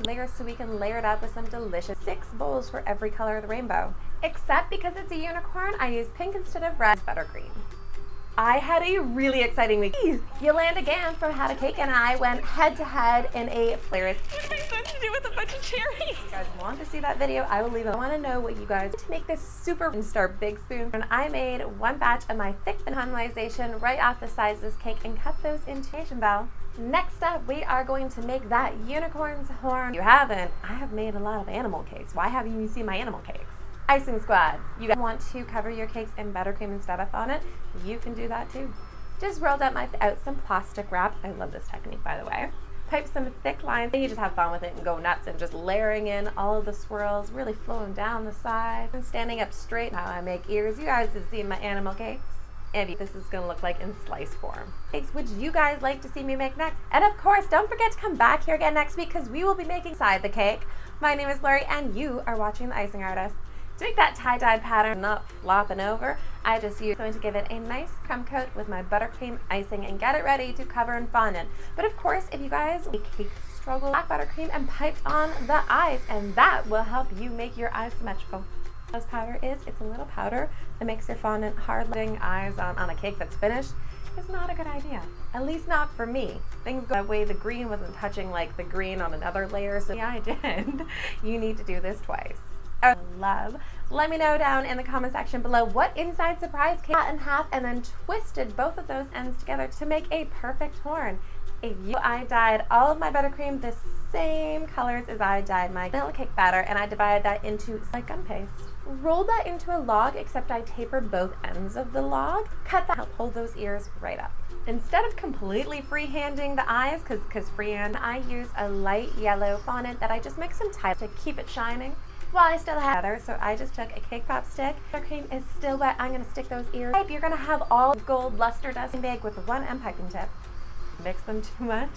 layers so we can layer it up with some delicious 6 bowls for every color of the rainbow. Except because it's a unicorn, I use pink instead of red, buttercream. I had a really exciting week. Yolanda Gann from Had a Cake and I went head to head in a flare. What am I supposed to do with a bunch of cherries? If you guys want to see that video, I will leave it. I want to know what you guys to make this super star big spoon. And I made one batch of my thick caramelization right off the sides of this cake and cut those into Asian bell. Next up, we are going to make that unicorn's horn. If you haven't, I have made a lot of animal cakes. Why haven't you seen my animal cakes? Icing squad. You guys want to cover your cakes in buttercream instead of fondant? You can do that too. Just rolled out some plastic wrap. I love this technique, by the way. Pipe some thick lines. You just have fun with it and go nuts and just layering in all of the swirls, really flowing down the side and standing up straight. How I make ears. You guys have seen my animal cakes. And this is going to look like in slice form. Cakes which you guys like to see me make next. And of course, don't forget to come back here again next week because we will be making inside the cake. My name is Lori and you are watching The Icing Artist. To make that tie-dyed pattern not flopping over, I just going to give it a nice crumb coat with my buttercream icing and get it ready to cover in fondant. But of course, if you guys make cake struggle, black buttercream and piped on the eyes, and that will help you make your eyes symmetrical. As powder is, it's a little powder that makes your fondant hard. Letting eyes on a cake that's finished is not a good idea. At least not for me. Things go that way. The green wasn't touching like the green on another layer, so yeah, I did. You need to do this twice. I love. Let me know down in the comment section below what inside surprise cake cut in half and then twisted both of those ends together to make a perfect horn. I dyed all of my buttercream the same colors as I dyed my vanilla cake batter, and I divided that into like gum paste. Rolled that into a log, except I tapered both ends of the log. Cut that, help hold those ears right up. Instead of completely freehanding the eyes, because freehand, I use a light yellow fondant that I just mix some type to keep it shining. While I still have other, so I just took a cake pop stick. Buttercream is still wet. I'm going to stick those ears. You're going to have all gold luster dusting bag with one end piping tip. Mix them too much.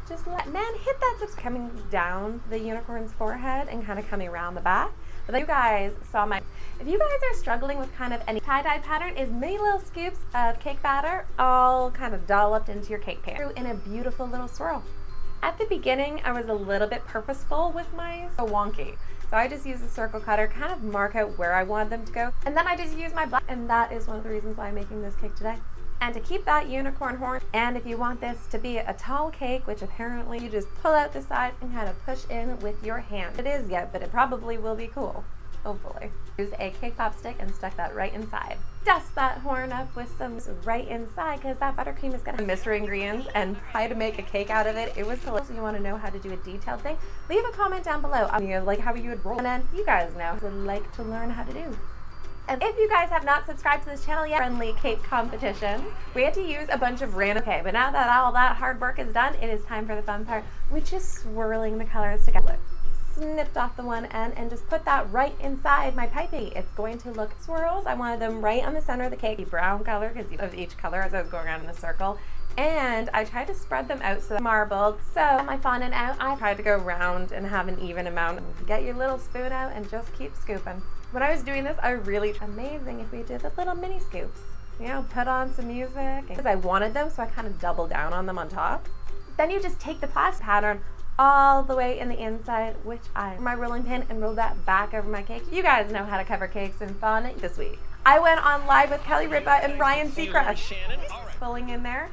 Just let, man, hit that subscribe. Coming down the unicorn's forehead and kind of coming around the back. But then you guys saw my, if you guys are struggling with kind of any tie-dye pattern, is mini little scoops of cake batter all kind of dolloped into your cake pan in a beautiful little swirl. At the beginning, I was a little bit purposeful with my wonky. So I just used a circle cutter, kind of mark out where I wanted them to go. And then I just used my black, and that is one of the reasons why I'm making this cake today. And to keep that unicorn horn, and if you want this to be a tall cake, which apparently you just pull out the side and kind of push in with your hand. It is yet, but it probably will be cool. Hopefully. Use a cake pop stick and stuck that right inside. Dust that horn up with some right inside because that buttercream is gonna mystery ingredients and try to make a cake out of it. It was delicious. If you want to know how to do a detailed thing, leave a comment down below. Like how you would roll. And then you guys know would like to learn how to do. And if you guys have not subscribed to this channel yet, friendly cake competition. We had to use a bunch of random cake, but now that all that hard work is done, it is time for the fun part, which is swirling the colors together. Snipped off the one end and just put that right inside my piping. It's going to look swirls. I wanted them right on the center of the cake, the brown color because of each color as I was going around in the circle. And I tried to spread them out so they're marbled. So my fondant out, I tried to go round and have an even amount. Get your little spoon out and just keep scooping. When I was doing this, I really amazing if we did the little mini scoops. You know, put on some music because I wanted them, so I kind of doubled down on them on top. Then you just take the plastic pattern all the way in the inside, which I my rolling pin and roll that back over my cake. You guys know how to cover cakes in fondant this week. I went on live with Kelly Ripa and Ryan Seacrest. Filling in there.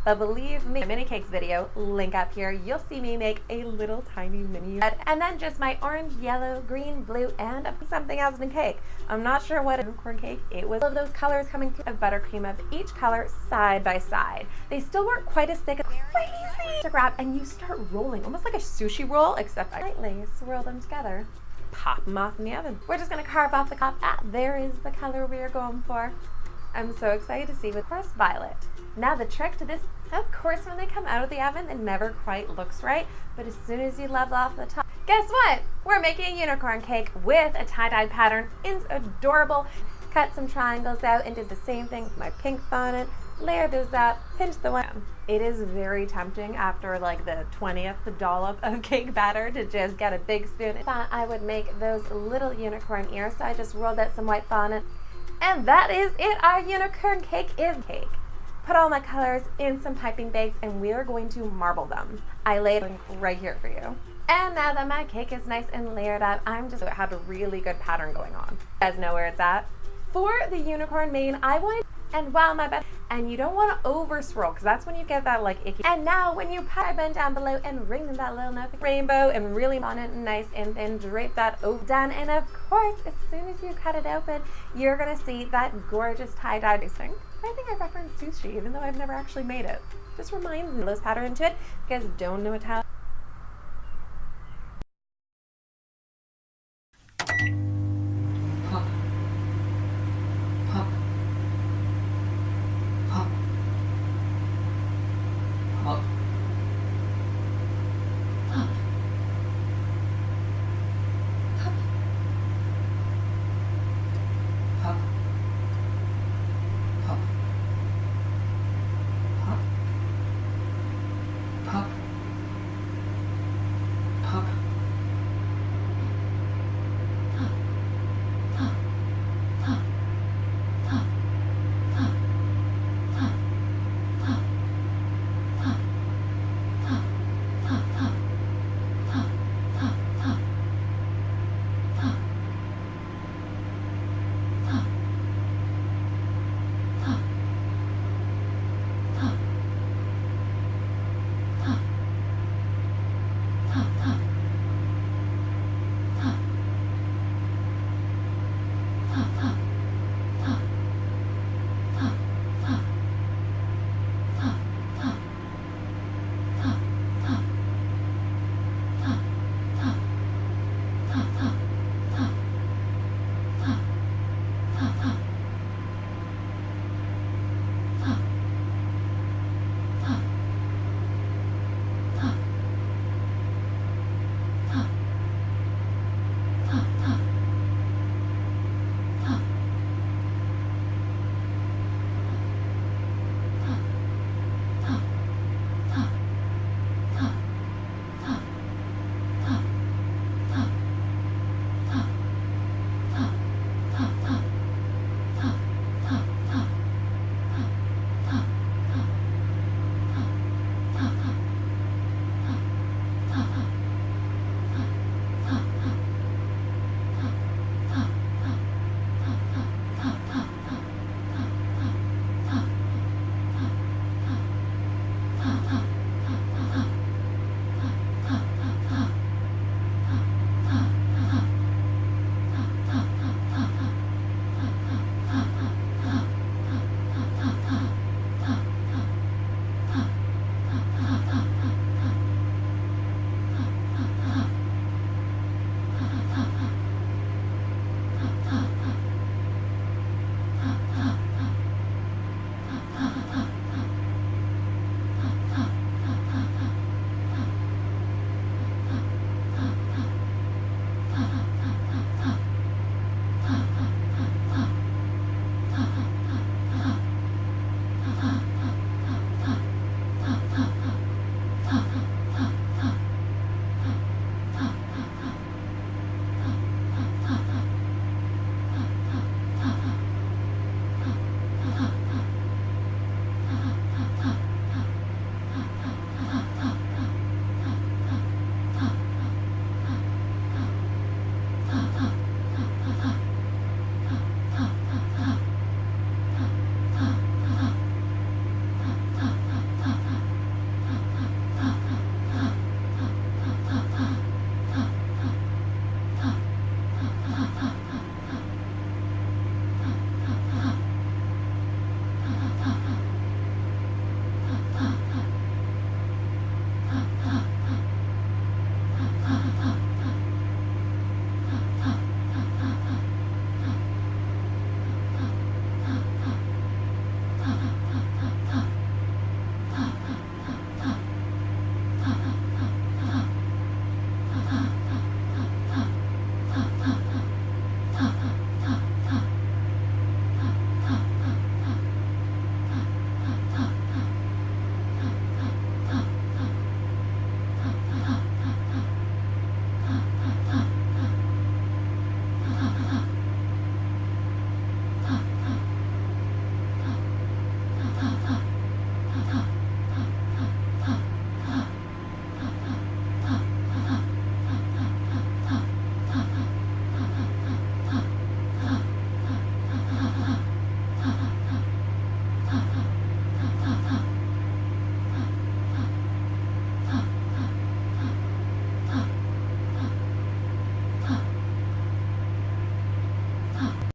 But believe me, mini cakes video, link up here. You'll see me make a little tiny mini and then just my orange, yellow, green, blue, and something else in cake. I'm not sure what unicorn cake it was. All of those colors coming through of buttercream of each color side by side. They still weren't quite as thick as crazy to grab, and you start rolling almost like a sushi roll, except I lightly swirl them together. Pop them off in the oven. We're just gonna carve off the top. There is the color we are going for. I'm so excited to see with course violet. Now the trick to this, of course when they come out of the oven it never quite looks right, but as soon as you level off the top, guess what? We're making a unicorn cake with a tie-dye pattern. It's adorable. Cut some triangles out and did the same thing with my pink fondant. Layer those up, pinch the one. It is very tempting after like the 20th dollop of cake batter to just get a big spoon. Thought I would make those little unicorn ears, so I just rolled out some white fondant. And that is it. Our unicorn cake is cake. Put all my colors in some piping bags and we are going to marble them. I laid it right here for you. And now that my cake is nice and layered up, I'm just had a really good pattern going on. You guys know where it's at. For the unicorn mane, I want and while my bend, and you don't want to over swirl because that's when you get that like icky. And now when you put bend down below and ring that little rainbow and really on it nice and then drape that over down. And of course, as soon as you cut it open, you're gonna see that gorgeous tie-dye thing. I think I referenced sushi even though I've never actually made it. Just reminds me of those pattern to it. You guys don't know what how.